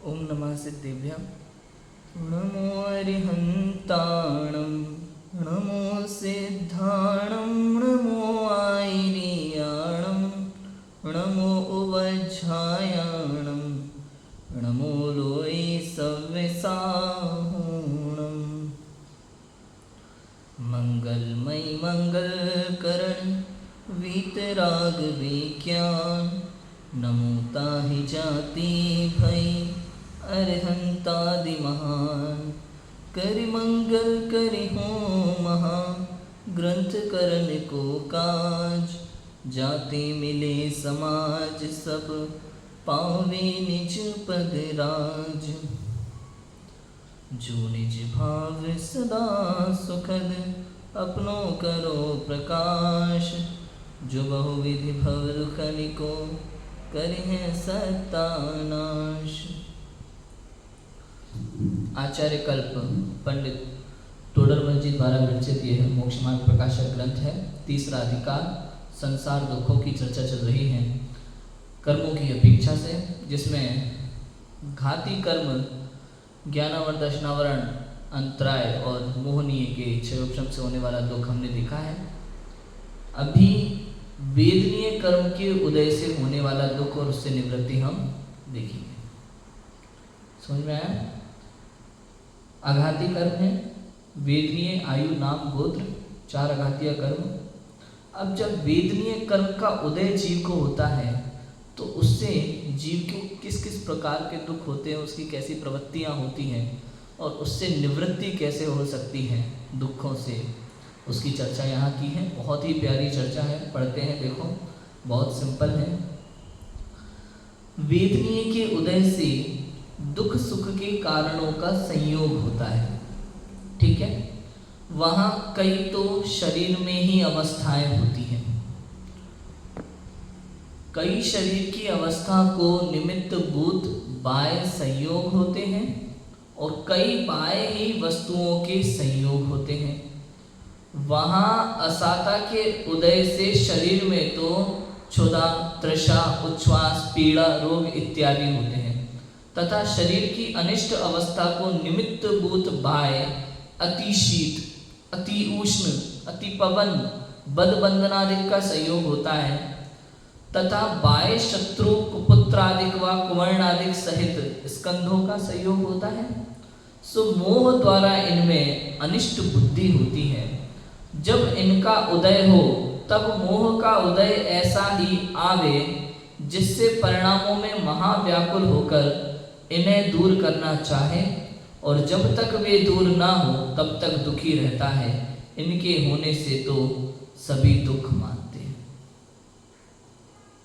ओम नमः सिद्धेभ्यः। नमो अरिहन्ताणं नमो सिद्धाणं नमो आयर्याणं नमो उवज्झायाणं नमो लोये सव्यसाहूणं। मंगलमय मंगलकरण वीतराग विज्ञान नमो ताहि जाति भय अरहंतादि महान। करि मंगल करि हो महा ग्रंथ करन को काज। जाति मिले समाज सब पावे निज पद राज। जो निज भाव सदा सुखद अपनों करो प्रकाश। जो बहुविधि भव दुखनि को करिहे सत्यानाश। आचार्य कल्प पंडित टोडरमल जी द्वारा विरचित यह मोक्ष मार्ग प्रकाशक ग्रंथ है। तीसरा अधिकार संसार दुखों की चर्चा चल रही है कर्मों की अपेक्षा से, जिसमें घाती कर्म ज्ञानावरण दर्शनावरण अंतराय और मोहनीय के क्षयोपशम से होने वाला दुख हमने देखा है। अभी वेदनीय कर्म के उदय से होने वाला दुख और उससे निवृत्ति हम देखेंगे। समझ में आया? आघाती कर्म है वेदनीय, आयु, नाम, गोत्र, 4 आघातीय कर्म। अब जब वेदनीय कर्म का उदय जीव को होता है तो उससे जीव को किस किस प्रकार के दुख होते हैं, उसकी कैसी प्रवृत्तियां होती हैं और उससे निवृत्ति कैसे हो सकती है दुखों से, उसकी चर्चा यहाँ की है। बहुत ही प्यारी चर्चा है, पढ़ते हैं। देखो बहुत सिंपल है। वेदनीय के उदय से दुख सुख के कारणों का संयोग होता है, ठीक है। वहाँ कई तो शरीर में ही अवस्थाएं होती हैं। कई शरीर की अवस्था को निमित्त भूत बाह्य संयोग होते हैं और कई बाह्य ही वस्तुओं के संयोग होते हैं। वहाँ असाता के उदय से शरीर में तो क्षुधा, तृषा, उच्छ्वास, पीड़ा, रोग इत्यादि होते हैं तथा शरीर की अनिष्ट अवस्था को निमित्त भूत बाह्य अति शीत, अति उष्ण, अति पवन, बदबंधनादि का संयोग होता है तथा बाह्य शत्रु, कुपुत्रादिक व कुवर्णादिक सहित स्कंधों का संयोग होता है। सो मोह द्वारा इनमें अनिष्ट बुद्धि होती है। जब इनका उदय हो तब मोह का उदय ऐसा ही आवे जिससे परिणामों में महाव्याकुल होकर इन्हें दूर करना चाहे और जब तक वे दूर ना हो तब तक दुखी रहता है। इनके होने से तो सभी दुख मानते हैं।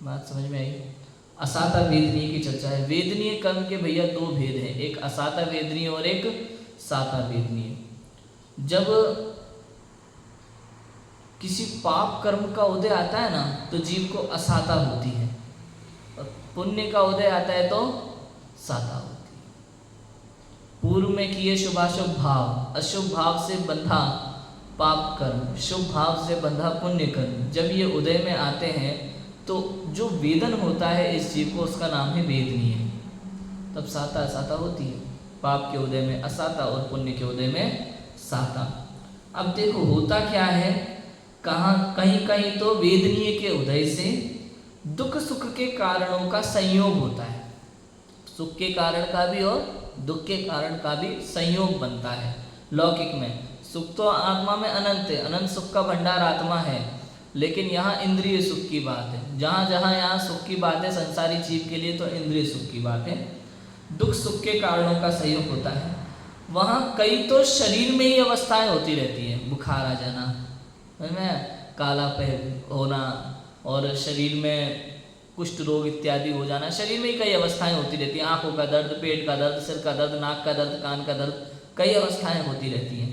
बात समझ में आई? असाता वेदनीय की चर्चा है। वेदनीय कर्म के भैया 2 भेद हैं, एक असाता वेदनीय और एक साता वेदनीय। जब किसी पाप कर्म का उदय आता है ना तो जीव को असाता होती है और पुण्य का उदय आता है तो साता होती है। पूर्व में किए शुभाशुभ भाव, अशुभ भाव से बंधा पाप कर्म, शुभ भाव से बंधा पुण्य कर्म, जब ये उदय में आते हैं तो जो वेदन होता है इस जीव को, उसका नाम है वेदनीय। तब साता असाता होती है। पाप के उदय में असाता और पुण्य के उदय में साता। अब देखो होता क्या है, कहीं कहीं तो वेदनीय के उदय से दुख सुख के कारणों का संयोग होता है। सुख के कारण का भी और दुख के कारण का भी संयोग बनता है। लौकिक में सुख तो आत्मा में अनंत है, अनंत सुख का भंडार आत्मा है, लेकिन यहाँ इंद्रिय सुख की बात है। जहाँ जहाँ यहाँ सुख की बात है संसारी जीव के लिए तो इंद्रिय सुख की बात है। दुख सुख के कारणों का संयोग होता है। वहाँ कई तो शरीर में ही अवस्थाएं होती रहती है। बुखार आ जाना, काला पैर होना और शरीर में कुष्ठ रोग इत्यादि हो जाना, शरीर में ही कई अवस्थाएं होती रहती हैं। आंखों का दर्द, पेट का दर्द, सिर का दर्द, नाक का दर्द, कान का दर्द, कई अवस्थाएं होती रहती हैं।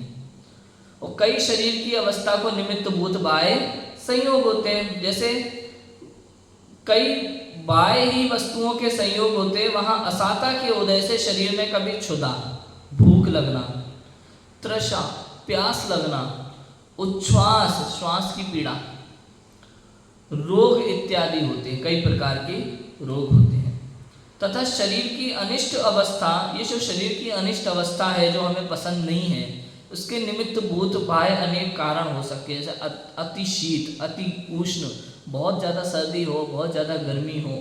और कई शरीर की अवस्था को निमित्त भूत बाह्य संयोग होते हैं। जैसे कई बाह्य ही वस्तुओं के संयोग होते हैं। वहां असाता के उदय से शरीर में कभी क्षुधा, भूख लगना, तृषा, प्यास लगना, उच्छ्वास, श्वास की पीड़ा, रोग इत्यादि होते हैं। कई प्रकार के रोग होते हैं तथा शरीर की अनिष्ट अवस्था, ये जो शरीर की अनिष्ट अवस्था है जो हमें पसंद नहीं है, उसके निमित्त भूत बाह्य अनेक कारण हो सकते हैं, जैसे अति शीत, अति उष्ण, बहुत ज़्यादा सर्दी हो, बहुत ज़्यादा गर्मी हो,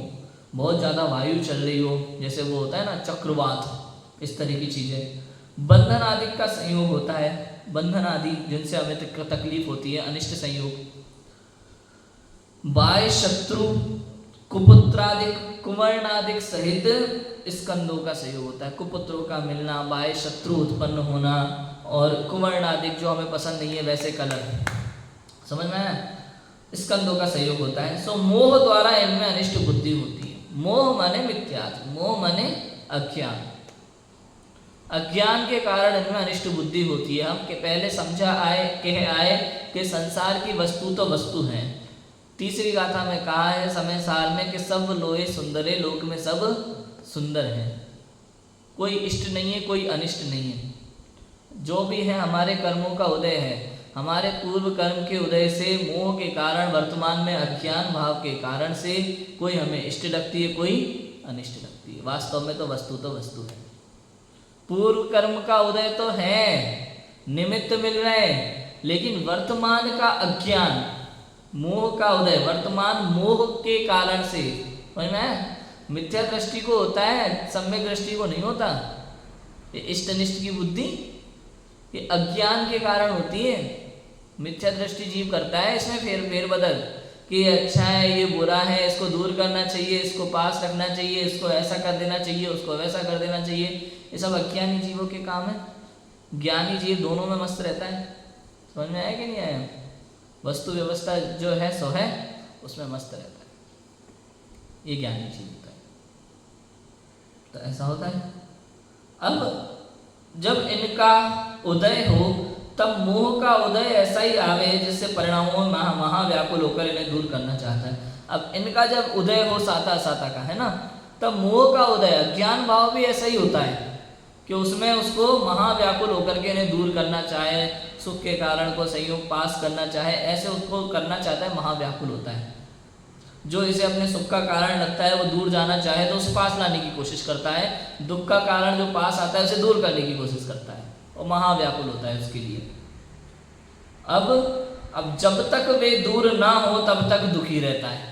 बहुत ज़्यादा वायु चल रही हो, जैसे वो होता है ना चक्रवात, इस तरह की चीज़ें। बंधन आदि का संयोग होता है, बंधन आदि जिनसे हमें तकलीफ होती है, अनिष्ट संयोग। बाह्य शत्रु, कुपुत्रादिक, कुमारनादिक सहित स्कंदों का सहयोग होता है। कुपुत्रों का मिलना, बाह्य शत्रु उत्पन्न होना, और कुमारनादिक जो हमें पसंद नहीं है वैसे कलर, समझ में आया, स्कंदों का सहयोग होता है। सो मोह द्वारा इनमें अनिष्ट बुद्धि होती है। मोह माने मिथ्यात्व, मोह माने अज्ञान, अज्ञान के कारण इनमें अनिष्ट बुद्धि होती है। हम के पहले समझा आए, कह आए कि संसार की वस्तु तो वस्तु है। तीसरी गाथा में कहा है समय सार में कि सब लोहे सुंदरे, लोक में सब सुंदर है, कोई इष्ट नहीं है, कोई अनिष्ट नहीं है। जो भी है हमारे कर्मों का उदय है, हमारे पूर्व कर्म के उदय से मोह के कारण, वर्तमान में अज्ञान भाव के कारण से कोई हमें इष्ट लगती है, कोई अनिष्ट लगती है। वास्तव में तो वस्तु है। पूर्व कर्म का उदय तो है, निमित्त मिल रहे हैं, लेकिन वर्तमान का अज्ञान, मोह का उदय, वर्तमान मोह के कारण से, समझ में, मिथ्या दृष्टि को होता है, सम्यक दृष्टि को नहीं होता। ये इष्ट अनिष्ट की बुद्धि ये अज्ञान के कारण होती है। मिथ्या दृष्टि जीव करता है इसमें फेर बदल कि ये अच्छा है, ये बुरा है, इसको दूर करना चाहिए, इसको पास रखना चाहिए, इसको ऐसा कर देना चाहिए, उसको वैसा कर देना चाहिए। ये सब अज्ञानी जीवों के काम है। ज्ञानी जीव दोनों में मस्त रहता है। समझ में आया कि नहीं आया? वस्तु व्यवस्था जो है सो है, उसमें मस्त रहता है, ये ज्ञानी जीव होता है। तो ऐसा होता है। अब जब इनका उदय हो तब मोह का उदय ऐसा ही आवे जिससे परिणामों में महाव्याकुल होकर इन्हें दूर करना चाहता है। अब इनका जब उदय हो साता का, है ना, तब मोह का उदय, अज्ञान भाव भी ऐसा ही होता है कि उसमें उसको महाव्याकुल होकर के इन्हें दूर करना चाहे, सुख के कारण को संयोग पास करना चाहे, ऐसे उसको करना चाहता है, महाव्याकुल होता है। जो इसे अपने सुख का कारण लगता है वो दूर जाना चाहे तो उसे पास लाने की कोशिश करता है, दुख का कारण जो पास आता है उसे दूर करने की कोशिश करता है, और महाव्याकुल होता है उसके लिए। अब जब तक वे दूर ना हो तब तक दुखी रहता है।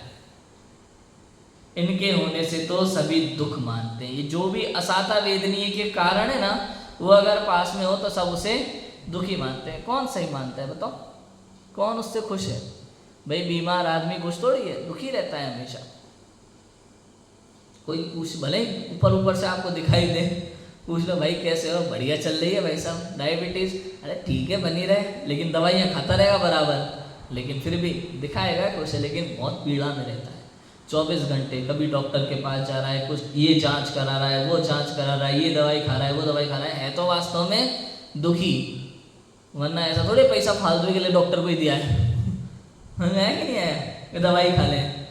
इनके होने से तो सभी दुख मानते हैं। ये जो भी असाता वेदनीय के कारण है ना, वो अगर पास में हो तो सब उसे दुखी मानते हैं। कौन सही मानता है बताओ? कौन उससे खुश है? भाई बीमार आदमी खुश थोड़ी है, दुखी रहता है हमेशा। कोई पूछ, भले ऊपर से आपको दिखाई दे, पूछ लो भाई कैसे हो, बढ़िया चल रही है भाई साहब, डायबिटीज, अरे ठीक है बनी रहे, लेकिन दवाइयाँ खाता रहेगा बराबर, लेकिन फिर भी दिखाएगा कुछ, लेकिन बहुत पीड़ा में रहता है। 24 घंटे कभी डॉक्टर के पास जा रहा है, कुछ ये जांच करा रहा है, वो जांच करा रहा है, ये दवाई खा रहा है, वो दवाई खा रहा है तो वास्तव में दुखी। वरना ऐसा थोड़े पैसा फालतू के लिए डॉक्टर को ही दिया है, है कि नहीं है कि दवाई खा लें,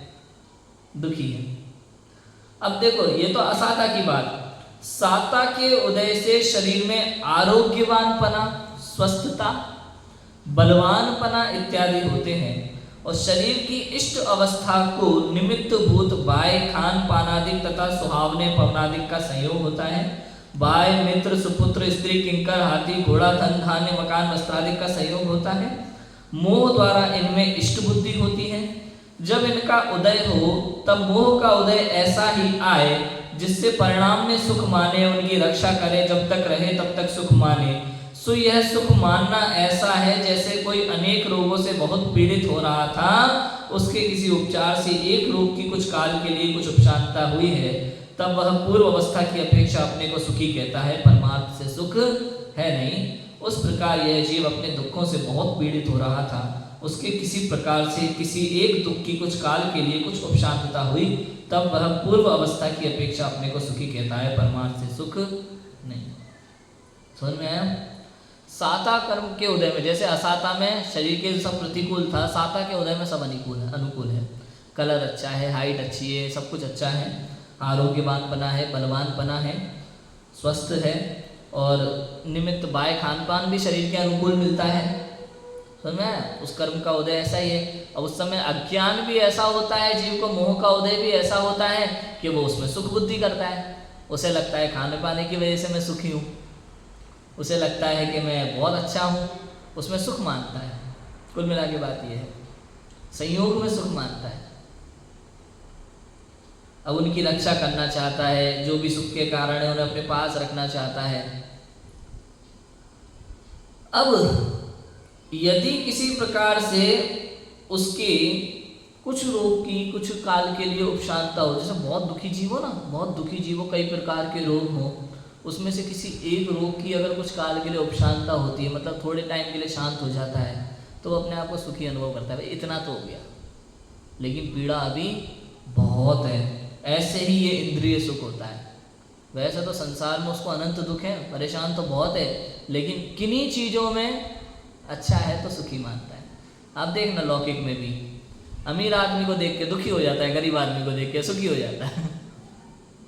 दुखी है। अब देखो ये तो असाता की बात। साता के उदय से शरीर में आरोग्यवानपना, स्वस्थता, बलवानपना इत्यादि होते हैं, और शरीर की इष्ट अवस्था को निमित्त भूत बाह्य खान पानादिक तथा सुहावने पवनादिक का संयोग होता है। बाह्य मित्र, सुपुत्र, स्त्री, किंकर, हाथी, घोड़ा, धन, धान्य, मकान, वस्त्रादिक का संयोग होता है। मोह द्वारा इनमें इष्ट बुद्धि होती है। जब इनका उदय हो तब मोह का उदय ऐसा ही आए जिससे परिणाम में सुख माने, उनकी रक्षा करे, जब तक रहे तब तक सुख माने। सो यह सुख मानना ऐसा है जैसे कोई अनेक रोगों से बहुत पीड़ित हो रहा था, उसके किसी उपचार से एक रोग की कुछ काल के लिए कुछ उपशांतता हुई है, तब वह पूर्व अवस्था की अपेक्षा अपने को सुखी कहता है, परमार्थ से सुख है नहीं। उस प्रकार यह जीव अपने दुखों से बहुत पीड़ित हो रहा था, उसके किसी प्रकार से किसी एक दुख की कुछ काल के लिए कुछ उपशांतता हुई, तब वह पूर्व अवस्था की अपेक्षा अपने को सुखी कहता है, परमार्थ से सुख नहीं। समझ में आया? साता कर्म के उदय में, जैसे असाता में शरीर के सब प्रतिकूल था, साता के उदय में सब अनुकूल है। कलर अच्छा है, हाइट अच्छी है, सब कुछ अच्छा है, आरोग्यवानपना है, बलवानपना है, स्वस्थ है, और निमित्त बाह्य खान पान भी शरीर के अनुकूल मिलता है। समझ में? उस कर्म का उदय ऐसा ही है। अब उस समय अज्ञान भी ऐसा होता है, जीव को मोह का उदय भी ऐसा होता है कि वो उसमें सुख बुद्धि करता है। उसे लगता है खाने पाने की वजह से मैं सुखी हूँ, उसे लगता है कि मैं बहुत अच्छा हूँ, उसमें सुख मानता है। कुल मिला के बात यह है, संयोग में सुख मानता है। अब उनकी रक्षा करना चाहता है, जो भी सुख के कारण है उन्हें अपने पास रखना चाहता है। अब यदि किसी प्रकार से उसके कुछ रोग की कुछ काल के लिए उपशांता हो, जैसे बहुत दुखी जीव हो ना, बहुत दुखी जीव हो, कई प्रकार के रोग हो, उसमें से किसी एक रोग की अगर कुछ काल के लिए उपशांता होती है, मतलब थोड़े टाइम के लिए शांत हो जाता है, तो वो अपने आप को सुखी अनुभव करता है। भाई इतना तो हो गया, लेकिन पीड़ा अभी बहुत है। ऐसे ही ये इंद्रिय सुख होता है। वैसे तो संसार में उसको अनंत दुख है, परेशान तो बहुत है, लेकिन किन्हीं चीज़ों में अच्छा है तो सुखी मानता है। आप देखना लौकिक में भी अमीर आदमी को देख के दुखी हो जाता है, गरीब आदमी को देख के सुखी हो जाता है।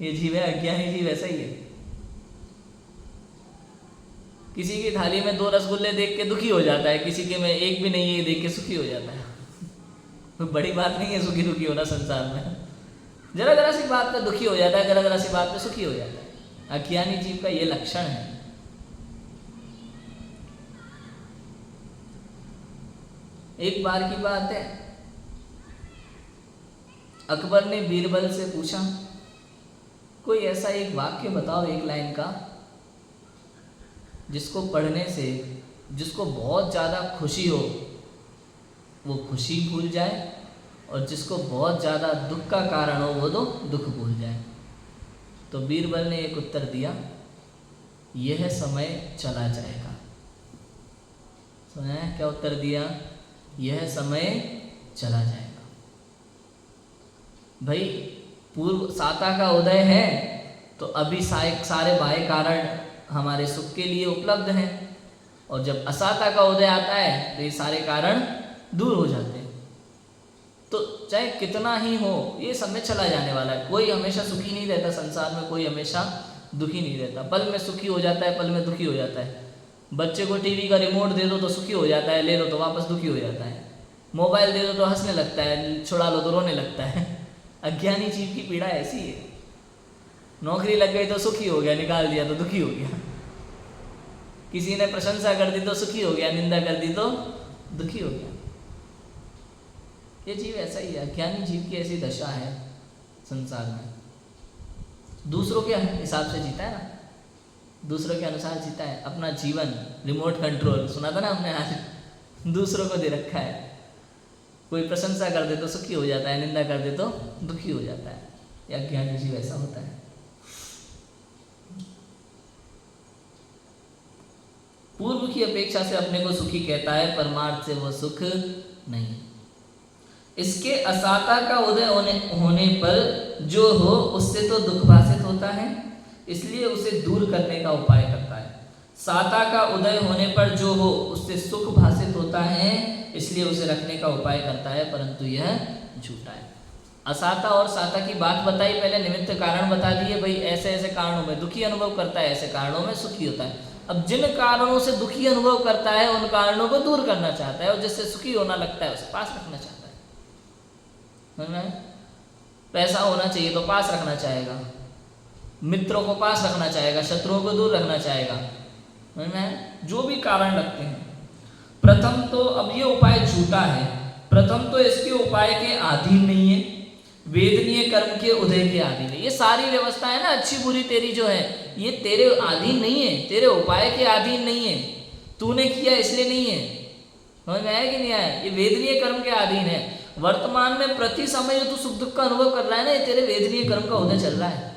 ये जीव है, अज्ञानी जीव ऐसा ही है। किसी की थाली में 2 रसगुल्ले देख के दुखी हो जाता है, किसी के में एक भी नहीं है देख के सुखी हो जाता है। तो बड़ी बात नहीं है सुखी दुखी होना संसार में। जरा जरा सी बात पे दुखी हो जाता है, जरा जरा सी बात पे सुखी हो जाता है। अज्ञानी जीव का ये लक्षण है। एक बार की बात है, अकबर ने बीरबल से पूछा, कोई ऐसा एक वाक्य बताओ, एक लाइन का, जिसको पढ़ने से जिसको बहुत ज़्यादा खुशी हो वो खुशी भूल जाए, और जिसको बहुत ज़्यादा दुख का कारण हो वो तो दुख भूल जाए। तो बीरबल ने एक उत्तर दिया, यह समय चला जाएगा। सुना है क्या उत्तर दिया? यह समय चला जाएगा। भाई पूर्व साता का उदय है तो अभी सारे बाह्य कारण हमारे सुख के लिए उपलब्ध हैं, और जब असाता का उदय आता है तो ये सारे कारण दूर हो जाते हैं। तो चाहे कितना ही हो, ये समय चला जाने वाला है। कोई हमेशा सुखी नहीं रहता संसार में, कोई हमेशा दुखी नहीं रहता। पल में सुखी हो जाता है, पल में दुखी हो जाता है। बच्चे को टीवी का रिमोट दे दो तो सुखी हो जाता है, ले लो तो वापस दुखी हो जाता है। मोबाइल दे दो तो हंसने लगता है, छुड़ा लो तो रोने लगता है। अज्ञानी जीव की पीड़ा ऐसी है। नौकरी लग गई तो सुखी हो गया, निकाल दिया तो दुखी हो गया। किसी ने प्रशंसा कर दी तो सुखी हो गया, निंदा कर दी तो दुखी हो गया। ये जीव ऐसा ही है, अज्ञानी जीव की ऐसी दशा है संसार में। दूसरों के हिसाब से जीता है ना, दूसरों के अनुसार जीता है। अपना जीवन रिमोट कंट्रोल सुना था ना हमने आज, दूसरों को दे रखा है। कोई प्रशंसा कर दे तो सुखी हो जाता है, निंदा कर दे तो दुखी हो जाता है। ये अज्ञानी जीव ऐसा होता है। पूर्व की अपेक्षा से अपने को सुखी कहता है, परमार्थ से वो सुख नहीं। इसके असाता का उदय होने पर जो हो उससे तो दुख भाषित होता है, इसलिए उसे दूर करने का उपाय करता है। साता का उदय होने पर जो हो उससे सुख भाषित होता है, इसलिए उसे रखने का उपाय करता है, परंतु यह झूठा है। असाता और साता की बात बताई, पहले निमित्त कारण बता दिए। भाई ऐसे ऐसे कारणों में दुखी अनुभव करता है, ऐसे कारणों में सुखी होता है। अब जिन कारणों से दुखी अनुभव करता है उन कारणों को दूर करना चाहता है, और जिससे सुखी होना लगता है उसे पास रखना चाहता है। पैसा होना चाहिए तो पास रखना चाहेगा, मित्रों को पास रखना चाहेगा, शत्रुओं को दूर रखना चाहेगा। जो भी कारण लगते हैं, प्रथम तो अब ये उपाय झूठा है। प्रथम तो इसके उपाय के अधीन नहीं है, वेदनीय कर्म के उदय के अधीन है। ये सारी व्यवस्था है ना अच्छी बुरी तेरी जो है, ये तेरे अधीन नहीं है, तेरे उपाय के अधीन नहीं है। तूने किया इसलिए नहीं है, समझ में आया कि नहीं आया? ये वेदनीय कर्म के अधीन है। वर्तमान में प्रति समय जो तू सुख दुख का अनुभव कर रहा है ना, ये तेरे वेदनीय कर्म का उदय चल रहा है।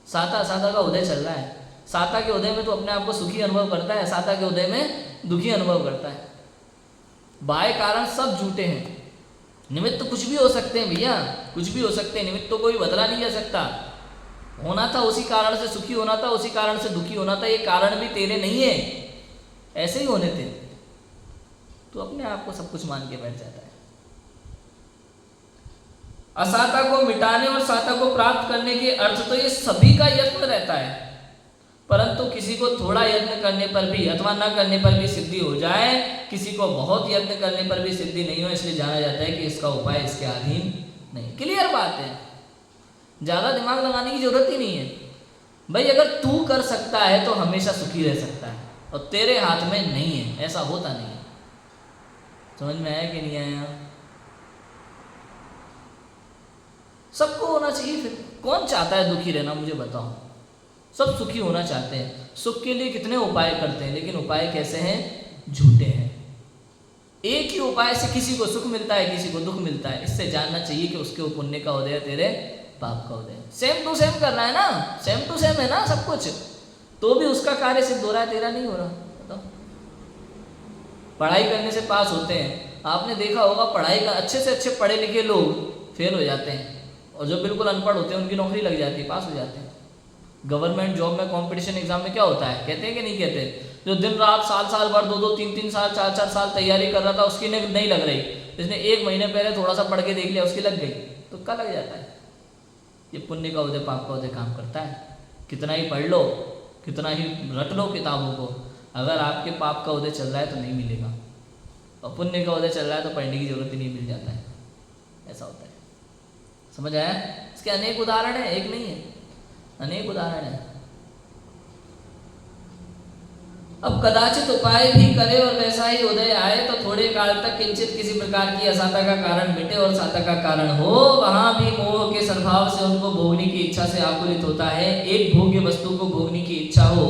साता का उदय चल रहा है। साता के उदय में तो अपने आप को सुखी अनुभव करता है, साता के उदय में दुखी अनुभव करता है। बाह्य कारण सब झूठे हैं। निमित्त कुछ भी हो सकते हैं भैया, कुछ भी हो सकते हैं। निमित्त तो कोई बदला नहीं जा सकता। होना था उसी कारण से सुखी होना था, उसी कारण से दुखी होना था। ये कारण भी तेरे नहीं है, ऐसे ही होने थे। तो अपने आप को सब कुछ मान के बैठ जाता है। असाता को मिटाने और साता को प्राप्त करने के अर्थ तो ये सभी का यत्न रहता है। परंतु किसी को थोड़ा यत्न करने पर भी अथवा न करने पर भी सिद्धि हो जाए, किसी को बहुत यत्न करने पर भी सिद्धि नहीं हो, इसलिए जाना जाता है कि इसका उपाय इसके अधीन नहीं। क्लियर बात है, ज़्यादा दिमाग लगाने की जरूरत ही नहीं है भाई। अगर तू कर सकता है तो हमेशा सुखी रह सकता है, और तेरे हाथ में नहीं है, ऐसा होता नहीं है। समझ में आया कि नहीं आया? सबको होना चाहिए। फिर कौन चाहता है दुखी रहना, मुझे बताओ? सब सुखी होना चाहते हैं। सुख के लिए कितने उपाय करते हैं, लेकिन उपाय कैसे हैं? झूठे हैं। एक ही उपाय से किसी को सुख मिलता है, किसी को दुख मिलता है। इससे जानना चाहिए कि उसके पुण्य का उदय, तेरे पाप का उदय। सेम टू सेम करना है ना, सेम टू सेम है ना सब कुछ, तो भी उसका कार्य सिद्ध हो रहा है, तेरा नहीं हो रहा। बताओ, पढ़ाई करने से पास होते हैं। आपने देखा होगा पढ़ाई का अच्छे से अच्छे पढ़े लिखे लोग फेल हो जाते हैं, और जो बिल्कुल अनपढ़ होते हैं उनकी नौकरी लग जाती है, पास हो जाते हैं। गवर्नमेंट जॉब में कंपटीशन एग्जाम में क्या होता है, कहते हैं कि नहीं कहते? जो दिन रात साल भर 2-2, 3-3 साल, 4-4 साल तैयारी कर रहा था, उसकी नहीं लग रही, इसने 1 महीने पहले थोड़ा सा पढ़ के देख लिया, उसकी लग गई, तुक्का लग जाता है। ये पुण्य का उदय पाप का उदय काम करता है। कितना ही पढ़ लो, कितना ही रट लो किताबों को, अगर आपके पाप का उदय चल रहा है तो नहीं मिलेगा, और पुण्य का उदय चल रहा है तो पढ़ने की जरूरत ही नहीं, मिल जाता है। ऐसा होता है। समझ आया? इसके अनेक उदाहरण है, एक नहीं है, अनेक उदाहरण है। अब कदाचित उपाय भी करे और वैसा ही उदय आए, तो थोड़े काल तक किंचित किसी प्रकार की असाता का कारण मिटे और साता का कारण हो, वहां भी मोह के स्वभाव से उनको भोगने की इच्छा से आकुलित होता है। एक भोग्य वस्तु को भोगने की इच्छा हो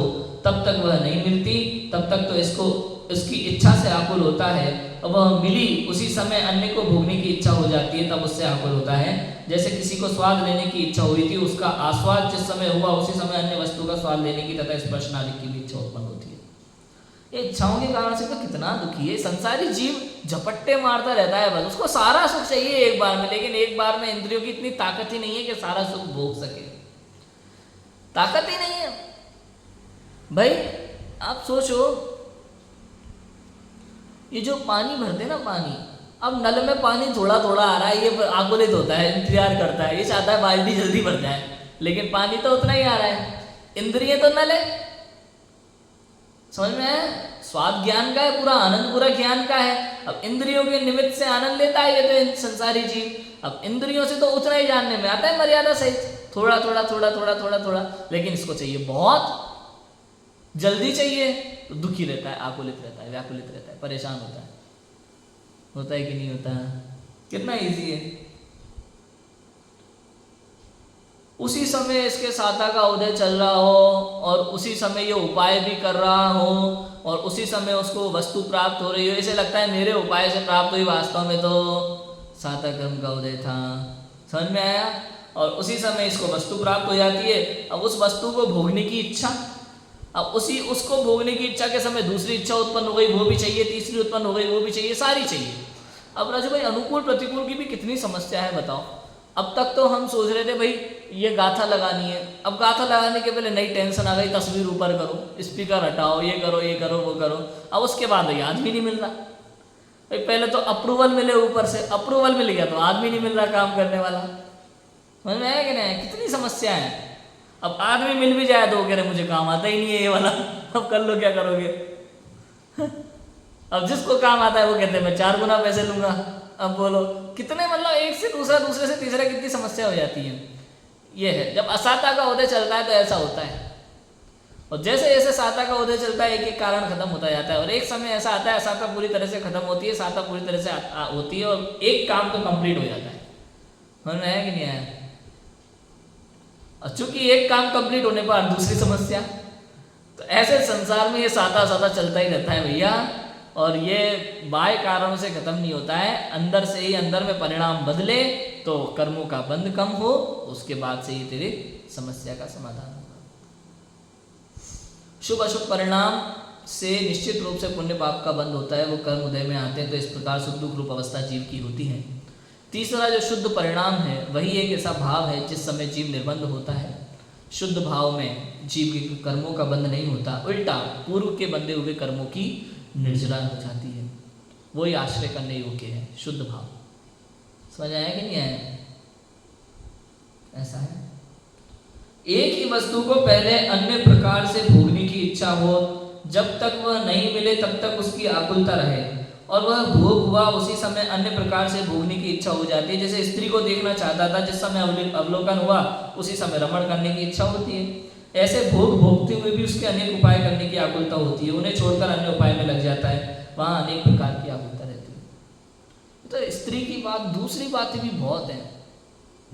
तब तक वह नहीं मिलती, तब तक तो इसकी इच्छा से आकुल होता है, और वह मिली उसी समय अन्य को भोगने की इच्छा हो जाती है, तब उससे आकुल होता है। जैसे किसी को स्वाद लेने की इच्छा हुई थी, उसका आस्वाद जिस समय हुआ उसी समय अन्य वस्तु का स्वाद लेने की तथा स्पर्श आदि की भी इच्छा उत्पन्न होती है। ये इच्छाओं के कारण से तो कितना दुखी है संसारी जीव, झपट्टे मारता रहता है बस, उसको सारा सुख चाहिए एक बार में, लेकिन एक बार में इंद्रियों की इतनी ताकत ही नहीं है कि सारा सुख भोग सके, ताकत ही नहीं है भाई। आप सोचो, ये जो पानी भरते ना पानी, अब नल में पानी थोड़ा थोड़ा आ रहा है, ये आकुलित होता है, इंतजार करता है, ये चाहता है बाल्टी जल्दी भर जाए, लेकिन पानी तो उतना ही आ रहा है। इंद्रिय तो नल है, समझ में है? स्वाद ज्ञान का है, पूरा आनंद पूरा ज्ञान का है। अब इंद्रियों के निमित्त से आनंद लेता है ये तो संसारी जीव। अब इंद्रियों से तो उतना ही जानने में आता है मर्यादा सहित, थोड़ा थोड़ा थोड़ा थोड़ा थोड़ा थोड़ा, लेकिन इसको चाहिए बहुत जल्दी चाहिए, तो दुखी रहता है, आकुलित रहता है, व्याकुलित रहता है, परेशान होता है कि नहीं होता? कितना इजी है। उसी समय इसके साता का उदय चल रहा हो, और उसी समय ये उपाय भी कर रहा हो, और उसी समय उसको वस्तु प्राप्त हो रही हो, इसे लगता है मेरे उपाय से प्राप्त हुई, वास्तव में तो साता कर्म का उदय था। समझ में आया? और उसी समय इसको वस्तु प्राप्त हो जाती है। अब उस वस्तु को भोगने की इच्छा, अब उसको भोगने की इच्छा के समय दूसरी इच्छा उत्पन्न हो गई, वो भी चाहिए, तीसरी उत्पन्न हो गई, वो भी चाहिए, सारी चाहिए। अब राजू भाई, अनुकूल प्रतिकूल की भी कितनी समस्या है बताओ। अब तक तो हम सोच रहे थे भाई ये गाथा लगानी है, अब गाथा लगाने के पहले नई टेंशन आ गई, तस्वीर ऊपर करो, स्पीकर हटाओ, ये करो वो करो। अब उसके बाद याद भी नहीं मिल रहा भाई, पहले तो अप्रूवल मिले, ऊपर से अप्रूवल मिल गया तो आदमी नहीं मिल रहा काम करने वाला। समझ में आया कि नहीं? कितनी समस्या है। अब आदमी मिल भी जाए तो वो कह रहे मुझे काम आता ही नहीं है ये वाला, अब कर लो क्या करोगे। अब जिसको काम आता है वो कहते हैं मैं 4 गुना पैसे लूंगा। अब बोलो कितने, मतलब एक से दूसरा, दूसरे से तीसरा, कितनी समस्या हो जाती है। ये है जब असाता का उदय चलता है तो ऐसा होता है, और जैसे जैसे साता का उदय चलता है एक एक कारण खत्म होता जाता है, और एक समय ऐसा आता है असाता पूरी तरह से खत्म होती है, साता पूरी तरह से होती है, और एक काम तो कंप्लीट हो जाता है। समझ में आया कि नहीं आया? और चूंकि एक काम कंप्लीट होने पर दूसरी समस्या, तो ऐसे संसार में ये साता साता चलता ही रहता है भैया, और ये बाह्य कारणों से खत्म नहीं होता है, अंदर से ही अंदर में परिणाम बदले तो कर्मों का बंध कम हो, उसके बाद से ये तेरी समस्या का समाधान होगा। शुभ अशुभ परिणाम से निश्चित रूप से पुण्य पाप का बंध होता है, वो कर्म उदय में आते हैं, तो इस प्रकार सुख दुख रूप अवस्था जीव की होती है। तीसरा जो शुद्ध परिणाम है वही एक ऐसा भाव है जिस समय जीव निर्बंध होता है। शुद्ध भाव में जीव के कर्मों का बंध नहीं होता, उल्टा पूर्व के बंधे हुए कर्मों की निर्जरा हो जाती है, वही आश्रय करने योग्य है शुद्ध भाव। समझ आया कि नहीं आया? ऐसा है। एक ही वस्तु को पहले अन्य प्रकार से भोगने की इच्छा हो, जब तक वह नहीं मिले तब तक उसकी आकुलता रहे, और वह भोग हुआ उसी समय अन्य प्रकार से भोगने की इच्छा हो जाती है। जैसे स्त्री को देखना चाहता था, जिस समय अवलोकन हुआ उसी समय रमण करने की इच्छा होती है। ऐसे भोग भोगते हुए भी उसके अनेक उपाय करने की आकुलता होती है, उन्हें छोड़कर अन्य उपाय में लग जाता है, वहाँ अनेक प्रकार की आकुलता रहती है। तो स्त्री की बात, दूसरी बातें भी बहुत हैं,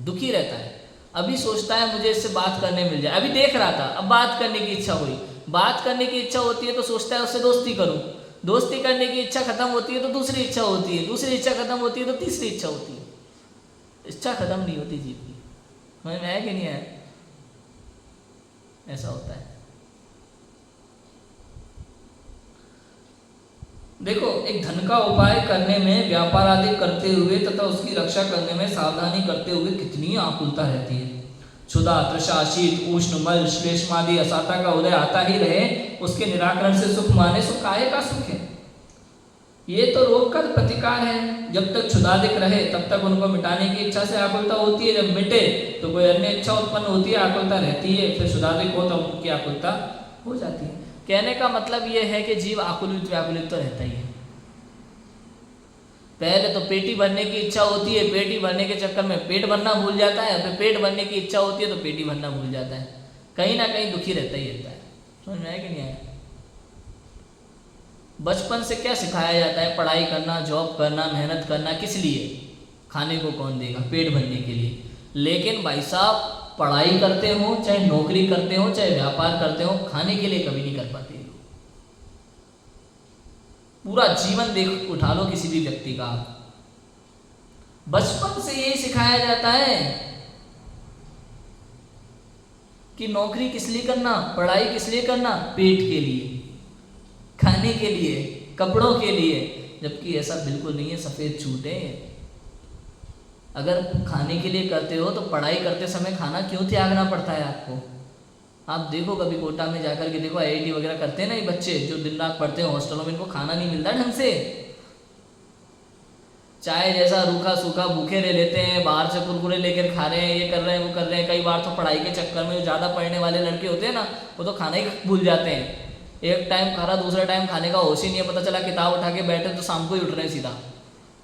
दुखी रहता है। अभी सोचता है मुझे इससे बात करने मिल जाए, अभी देख रहा था, अब बात करने की इच्छा हुई, बात करने की इच्छा होती है तो सोचता है उससे दोस्ती करूं, दोस्ती करने की इच्छा खत्म होती है तो दूसरी इच्छा होती है, दूसरी इच्छा खत्म होती है तो तीसरी इच्छा होती है। इच्छा खत्म नहीं होती जीव की, समझ में है कि नहीं है? ऐसा होता है। देखो, एक धन का उपाय करने में, व्यापार आदि करते हुए तथा उसकी रक्षा करने में सावधानी करते हुए कितनी आकुलता रहती है। क्षुधा, तृषा, शीत, उष्ण, मल, श्लेष्मादि असाता का उदय आता ही रहे, उसके निराकरण से सुख माने, सो काहे का सुख है। ये तो रोग का प्रतिकार है। जब तक क्षुधादिक रहे तब तक उनको मिटाने की इच्छा से आकुलता होती है, जब मिटे तो कोई अन्य इच्छा उत्पन्न होती है, आकुलता रहती है, फिर क्षुधादिक हो तो उनकी आकुलता हो जाती है। कहने का मतलब ये है कि जीव आकुलित व्याकुलित तो रहता ही है। पहले तो पेटी भरने की इच्छा होती है, पेटी भरने के चक्कर में पेट भरना भूल जाता है, फिर पेट भरने की इच्छा होती है तो पेटी भरना भूल जाता है, कहीं ना कहीं दुखी रहता ही रहता है। समझ में आया कि नहीं आया? बचपन से क्या सिखाया जाता है? पढ़ाई करना, जॉब करना, मेहनत करना, किस लिए? खाने को कौन देगा? पेट भरने के लिए। लेकिन भाई साहब, पढ़ाई करते हो, चाहे नौकरी करते हो, चाहे व्यापार करते हो, खाने के लिए कभी नहीं कर पाते। पूरा जीवन देख उठा लो किसी भी व्यक्ति का, बचपन से यही सिखाया जाता है कि नौकरी किस लिए करना, पढ़ाई किस लिए करना? पेट के लिए, खाने के लिए, कपड़ों के लिए। जबकि ऐसा बिल्कुल नहीं है, सफेद झूठ है। अगर खाने के लिए करते हो तो पढ़ाई करते समय खाना क्यों त्यागना पड़ता है आपको? आप देखो कभी कोटा में जाकर के देखो, आईआईटी वगैरह करते हैं ना ये बच्चे जो दिन रात पढ़ते हैं हॉस्टलों में, इनको खाना नहीं मिलता ढंग से। चाय जैसा रूखा सूखा भूखे रह लेते हैं, बाहर से कुरकुरे लेकर खा रहे हैं, ये कर रहे हैं, वो कर रहे हैं। कई बार तो पढ़ाई के चक्कर में जो ज़्यादा पढ़ने वाले लड़के होते हैं ना, वो तो खाना ही भूल जाते हैं। एक टाइम खा रहा, दूसरा टाइम खाने का होश ही नहीं है, पता चला किताब उठा के बैठे तो शाम को ही उठ रहे हैं सीधा।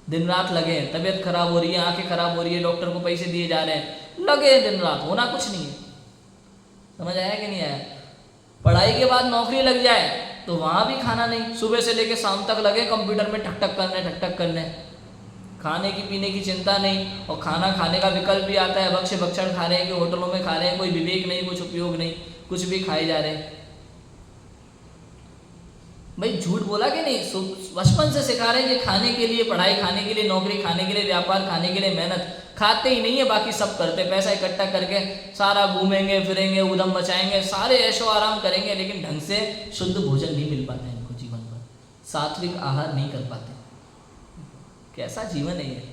दिन रात लगे, तबीयत खराब हो रही है, आंखें खराब हो रही है, डॉक्टर को पैसे दिए जा रहे हैं, लगे दिन रात, होना कुछ नहीं है। समझ आया कि नहीं आया? पढ़ाई के बाद नौकरी लग जाए तो वहाँ भी खाना नहीं, सुबह से लेकर शाम तक लगे कंप्यूटर में ठक ठक करने, खाने की पीने की चिंता नहीं। और खाना खाने का विकल्प भी आता है, भक्ष भक्षण खा रहे हैं कि होटलों में खा रहे हैं, कोई विवेक नहीं, कुछ उपयोग नहीं, कुछ भी खाए जा रहे हैं। भाई झूठ बोला कि नहीं? बचपन से सिखा रहे हैं कि खाने के लिए पढ़ाई, खाने के लिए नौकरी, खाने के लिए व्यापार, खाने के लिए मेहनत। खाते ही नहीं है, बाकी सब करते, पैसा इकट्ठा करके सारा घूमेंगे फिरेंगे, उधम मचाएंगे, सारे ऐशो आराम करेंगे, लेकिन ढंग से शुद्ध भोजन नहीं मिल पाता है इनको जीवन भर, सात्विक आहार नहीं कर पाते। कैसा जीवन है ये?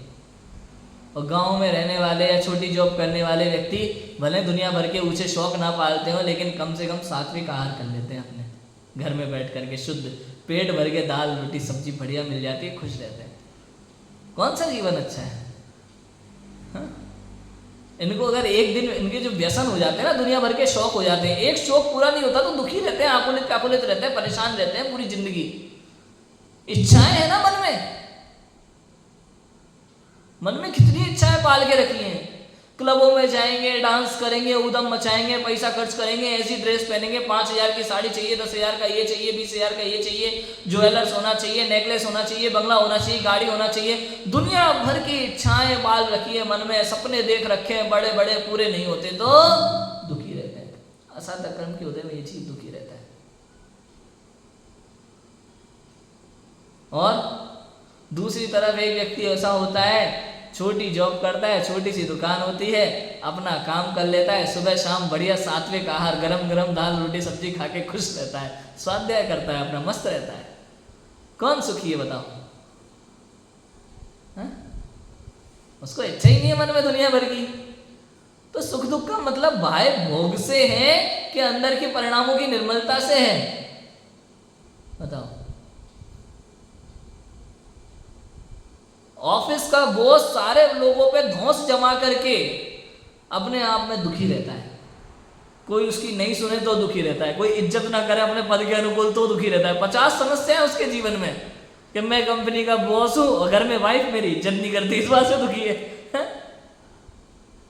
और गांव में रहने वाले या छोटी जॉब करने वाले व्यक्ति भले दुनिया भर के ऊंचे शौक ना पालते हो, लेकिन कम से कम सात्विक आहार कर लेते हैं अपने घर में बैठ करके, शुद्ध पेट भर के दाल रोटी सब्जी बढ़िया मिल जाती है, खुश रहते हैं। कौन सा जीवन अच्छा है? हाँ? इनको अगर एक दिन इनके जो व्यसन हो जाते हैं ना, दुनिया भर के शौक हो जाते हैं, एक शौक पूरा नहीं होता तो दुखी रहते हैं, आकुलित रहते हैं, परेशान रहते हैं पूरी जिंदगी। इच्छाएं है ना मन में कितनी इच्छाएं पाल के रखी हैं। क्लबों में जाएंगे, डांस करेंगे, उदम मचाएंगे, पैसा खर्च करेंगे, ऐसी ड्रेस पहनेंगे, 5,000 की साड़ी चाहिए, 10,000 का ये चाहिए, 20,000 का ये चाहिए, ज्वेलर्स होना चाहिए, नेकलेस होना चाहिए, बंगला होना चाहिए, गाड़ी होना चाहिए। दुनिया भर की इच्छाएं पाल रखी है मन में, सपने देख रखे हैं बड़े बड़े, पूरे नहीं होते तो दुखी रहते हैं। असाध्य कर्म के उदय में ये चीज दुखी रहता है। और दूसरी तरफ एक व्यक्ति ऐसा होता है, छोटी जॉब करता है, छोटी सी दुकान होती है, अपना काम कर लेता है, सुबह शाम बढ़िया सात्विक आहार, गरम गरम दाल रोटी सब्जी खा के खुश रहता है, स्वाध्याय करता है, अपना मस्त रहता है। कौन सुखी है बताओ? हा? उसको इच्छा ही नहीं है मन में दुनिया भर की। तो सुख दुख का मतलब बाह्य भोग से है कि अंदर के परिणामों की निर्मलता से है? बताओ। ऑफिस का बॉस सारे लोगों पे धौंस जमा करके अपने आप में दुखी रहता है, कोई उसकी नहीं सुने तो दुखी रहता है, कोई इज्जत ना करे अपने पद के अनुकूल तो दुखी रहता है। 50 समस्या है उसके जीवन में कि मैं कंपनी का बॉस हूं और घर में वाइफ मेरी इज्जत नहीं करती, इस बात से दुखी है।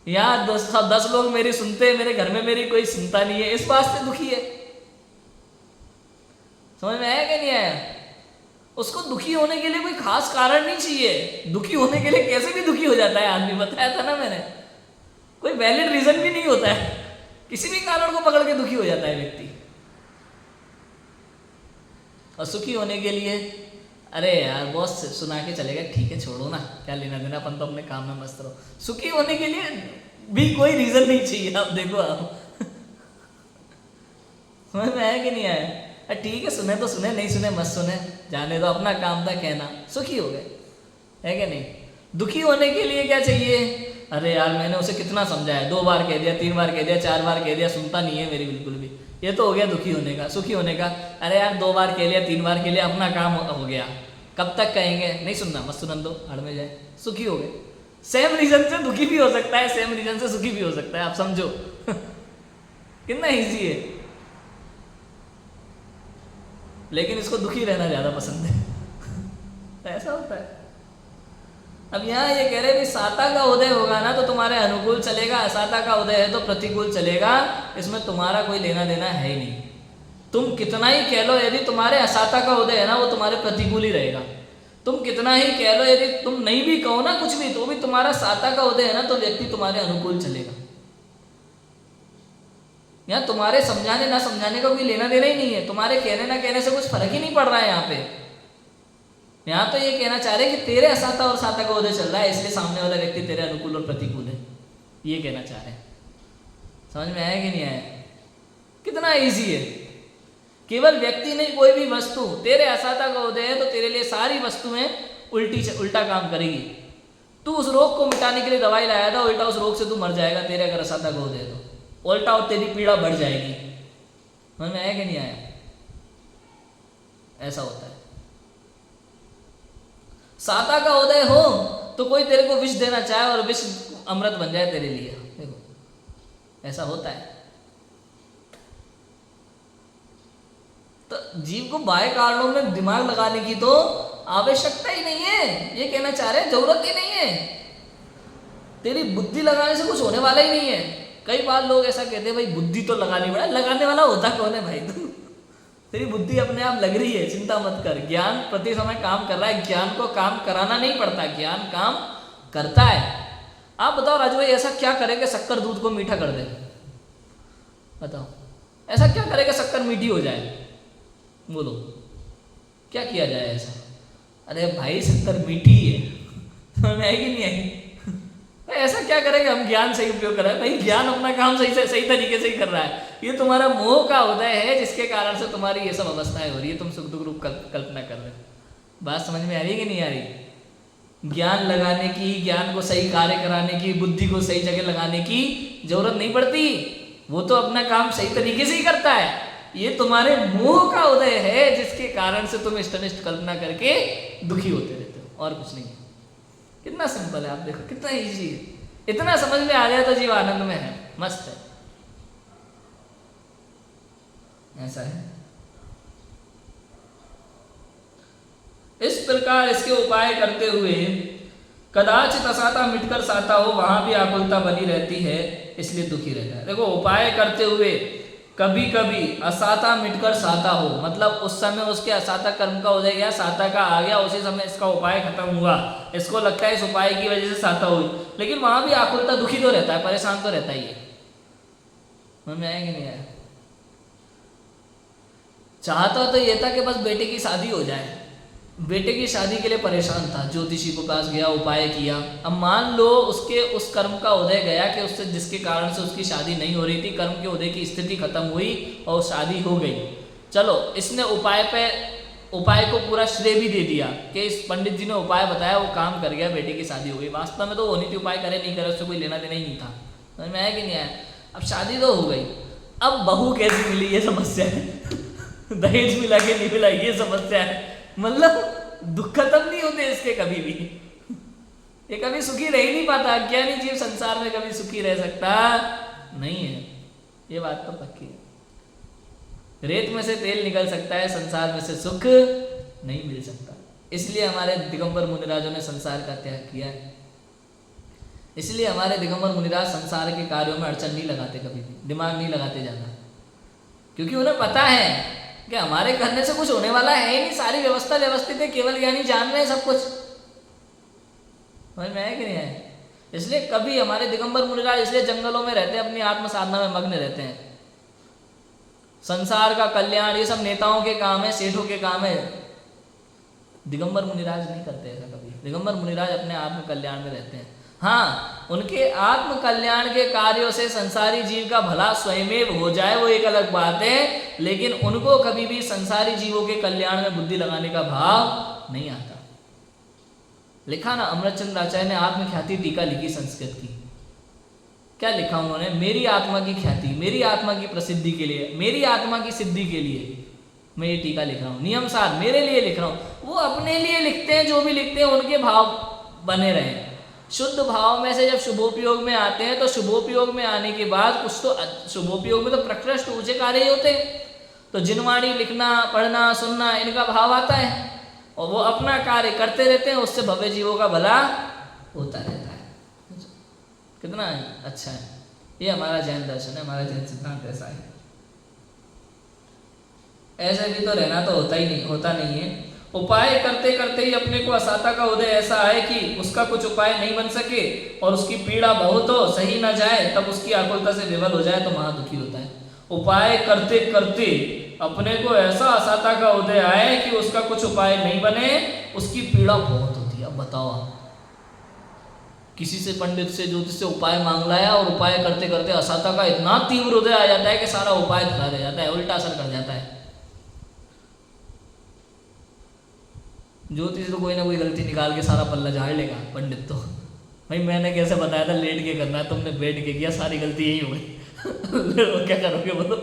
यहाँ 10 लोग मेरी सुनते हैं, मेरे घर में मेरी कोई सुनता नहीं है, इस बात से दुखी है। समझ में आया कि नहीं आया? उसको दुखी होने के लिए कोई खास कारण नहीं चाहिए। दुखी होने के लिए कैसे भी दुखी हो जाता है आदमी, बताया था ना मैंने, कोई वैलिड रीजन भी नहीं होता है, किसी भी कारण को पकड़ के दुखी हो जाता है व्यक्ति। और सुखी होने के लिए अरे यार बॉस सुना के चलेगा, ठीक है छोड़ो ना, क्या लेना देना, अपन तो अपने काम में मस्त रहो। सुखी होने के लिए भी कोई रीजन नहीं चाहिए। आप देखो आप समझ में आया कि नहीं आया? ठीक है सुने तो सुने, नहीं सुने मत सुने, जाने दो, अपना काम था कहना, सुखी हो गए, है कि नहीं? दुखी होने के लिए क्या चाहिए? अरे यार मैंने उसे कितना समझाया, 2 बार कह दिया, 3 बार कह दिया, 4 बार कह दिया, सुनता नहीं है मेरी बिल्कुल भी, ये तो हो गया दुखी होने का। सुखी होने का अरे यार 2 बार कह लिया, 3 बार कह लिया, अपना काम हो गया, कब तक कहेंगे, नहीं सुनना मत सुनन दो, हड़ में जाए, सुखी हो गए। सेम रीजन से दुखी भी हो सकता है, सेम रीजन से सुखी भी हो सकता है, आप समझो कितना ईजी है। लेकिन इसको दुखी रहना ज्यादा पसंद है ऐसा होता है। अब यहाँ ये कह रहे हैं साता का उदय होगा ना तो तुम्हारे अनुकूल चलेगा, असाता का उदय है तो प्रतिकूल चलेगा, इसमें तुम्हारा कोई लेना देना है ही नहीं। तुम कितना ही कह लो, यदि तुम्हारे असाता का उदय है ना वो तुम्हारे प्रतिकूल ही रहेगा। तुम कितना ही कह लो, यदि तुम नहीं भी कहो ना कुछ भी, तो भी तुम्हारा साता का उदय है ना तो व्यक्ति तुम्हारे अनुकूल चलेगा। यहाँ तुम्हारे समझाने ना समझाने का कोई लेना देना ही नहीं है, तुम्हारे कहने ना कहने से कुछ फर्क ही नहीं पड़ रहा है। यहाँ पे यहाँ तो ये कहना चाह रहे कि तेरे असाता और साता का उदय चल रहा है, इसलिए सामने वाला व्यक्ति तेरे अनुकूल और प्रतिकूल है, ये कहना चाह रहे हैं। समझ में आया कि नहीं आया? कितना इजी है। केवल व्यक्ति नहीं, कोई भी वस्तु, तेरे असाता का उदय है तो तेरे लिए सारी वस्तुएं उल्टा काम करेगी। तू उस रोग को मिटाने के लिए दवाई लाया था, उल्टा उस रोग से तू मर जाएगा, तेरे अगर असाता का उदय है तो उल्टा और तेरी पीड़ा बढ़ जाएगी। समझ में आया कि नहीं आया? ऐसा होता है। साता का उदय हो तो कोई तेरे को विष देना चाहे और विष अमृत बन जाए तेरे लिए, देखो ऐसा होता है। तो जीव को बाह्य कारणों में दिमाग लगाने की तो आवश्यकता ही नहीं है, ये कहना चाह रहे हैं, जरूरत ही नहीं है। तेरी बुद्धि लगाने से कुछ होने वाला ही नहीं है। कई बार लोग ऐसा कहते हैं भाई बुद्धि तो लगानी पड़ा, लगाने वाला होता कौन है भाई? तू तेरी बुद्धि अपने आप लग रही है, चिंता मत कर। ज्ञान प्रति समय काम कर रहा है, ज्ञान को काम कराना नहीं पड़ता, ज्ञान काम करता है। आप बताओ राजू भाई, ऐसा क्या करे कि शक्कर दूध को मीठा कर दे? बताओ ऐसा क्या करे कि शक्कर मीठी हो जाए? बोलो क्या किया जाए ऐसा? अरे भाई शक्कर मीठी है, समझ में आएगी नहीं आएगी? ऐसा क्या करें कि हम ज्ञान सही उपयोग कर रहे हैं? भाई ज्ञान अपना काम सही तरीके से ही कर रहा है। ये तुम्हारा मोह का उदय है जिसके कारण से तुम्हारी ये सब अवस्थाएं हो रही है, तुम सुख दुख रूप कल्पना कर रहे हो। बात समझ में आ रही है कि नहीं आ रही? ज्ञान लगाने की, ज्ञान को सही कार्य कराने की, बुद्धि को सही जगह लगाने की जरूरत नहीं पड़ती, वो तो अपना काम सही तरीके से ही करता है। ये तुम्हारे मोह का उदय है जिसके कारण से तुम इष्टनिष्ट कल्पना करके दुखी होते रहते हो, और कुछ नहीं है। कितना सिंपल है, आप देखो कितना इजी है। इतना समझ में आ जाए तो जीव आनंद में है, मस्त है। ऐसा है। इस प्रकार इसके उपाय करते हुए कदाचित असाता मिटकर साता हो, वहां भी आकुलता बनी रहती है, इसलिए दुखी रहता है। देखो उपाय करते हुए कभी कभी असाता मिटकर साता हो, मतलब उस समय उसके असाता कर्म का उदय गया, साता का आ गया, उसी समय इसका उपाय खत्म हुआ, इसको लगता है इस उपाय की वजह से साता हुई, लेकिन वहां भी आकुलता, दुखी तो रहता है, परेशान तो रहता ही है। समझ में आया कि नहीं आया? चाहता तो ये था कि बस बेटे की शादी हो जाए, बेटे की शादी के लिए परेशान था, ज्योतिषी के पास गया, उपाय किया। अब मान लो उसके उस कर्म का उदय गया कि उससे जिसके कारण से उसकी शादी नहीं हो रही थी, कर्म के उदय की स्थिति खत्म हुई और शादी हो गई। चलो इसने उपाय को पूरा श्रेय भी दे दिया कि इस पंडित जी ने उपाय बताया, वो काम कर गया, बेटे की शादी हो गई। वास्तव में तो होनी थी, उपाय करे नहीं करे उससे कोई लेना देना ही नहीं था। समझ में आया कि नहीं आया? अब शादी तो हो गई, अब बहू कैसी मिली ये समस्या है दहेज मिला के नहीं मिला ये समस्या है। मतलब दुख खत्म नहीं होते इसके कभी भी, ये कभी सुखी रह ही नहीं पाता। अज्ञानी जीव संसार में कभी सुखी रह सकता नहीं है, ये बात तो पक्की है। रेत में से तेल निकल सकता है, संसार में से सुख नहीं मिल सकता। इसलिए हमारे दिगंबर मुनिराजों ने संसार का त्याग किया है। इसलिए हमारे दिगंबर मुनिराज संसार के कार्यों में अड़चन नहीं लगाते, कभी भी दिमाग नहीं लगाते ज़्यादा, क्योंकि उन्हें पता है कि हमारे करने से कुछ होने वाला है ही नहीं। सारी व्यवस्था व्यवस्थित है, केवल ज्ञानी जान रहे हैं सब कुछ। समझ में आया कि नहीं आया? इसलिए कभी हमारे दिगंबर मुनिराज इसलिए जंगलों में रहते हैं, अपनी आत्म साधना में मग्न रहते हैं। संसार का कल्याण ये सब नेताओं के काम है, सेठों के काम है। दिगंबर मुनिराज नहीं करते ऐसा कभी। दिगंबर मुनिराज अपने आत्म कल्याण में रहते हैं। हाँ, उनके आत्म कल्याण के कार्यों से संसारी जीव का भला स्वयमेव हो जाए वो एक अलग बात है, लेकिन उनको कभी भी संसारी जीवों के कल्याण में बुद्धि लगाने का भाव नहीं आता। लिखा ना, अमृतचंद्र आचार्य ने आत्मख्याति टीका लिखी संस्कृत की। क्या लिखा उन्होंने? मेरी आत्मा की ख्याति, मेरी आत्मा की प्रसिद्धि के लिए, मेरी आत्मा की सिद्धि के लिए मैं ये टीका लिख रहा हूँ। नियम सार मेरे लिए लिख रहा हूँ। वो अपने लिए लिखते हैं, जो भी लिखते हैं उनके भाव बने रहे। शुद्ध भाव में से जब शुभोपयोग में आते हैं तो शुभोपयोग में आने के बाद कुछ तो शुभोपयोग में तो प्रकृष्ट ऊंचे कार्य ही होते हैं। तो जिनवाणी लिखना, पढ़ना, सुनना, इनका भाव आता है और वो अपना कार्य करते रहते हैं, उससे भव्य जीवों का भला होता रहता है। कितना अच्छा है। ये हमारा जैन दर्शन है, हमारा जैन सिद्धांत ऐसा है। ऐसे भी तो रहना तो होता नहीं है। उपाय करते करते ही अपने को असाता का उदय ऐसा आए कि उसका कुछ उपाय नहीं बन सके और उसकी पीड़ा बहुत हो, सही ना जाए, तब उसकी आकुलता से विवल हो जाए तो महादुखी होता है। उपाय करते करते अपने को ऐसा असाता का उदय आए कि उसका कुछ उपाय नहीं बने, उसकी पीड़ा बहुत होती है। अब बताओ, आप किसी से पंडित से ज्योतिष से उपाय मांग लाया और उपाय करते करते असाता का इतना तीव्र उदय आ जाता है कि सारा उपाय धरा रह जाता है, उल्टा असर कर जाता है। ज्योतिष तो कोई ना कोई गलती निकाल के सारा पल्ला झाड़ लेगा, पंडित तो भाई मैंने कैसे बताया था लेट के करना है, तुमने बैठ के किया, सारी गलती यही हो गई। क्या करोगे बोलो?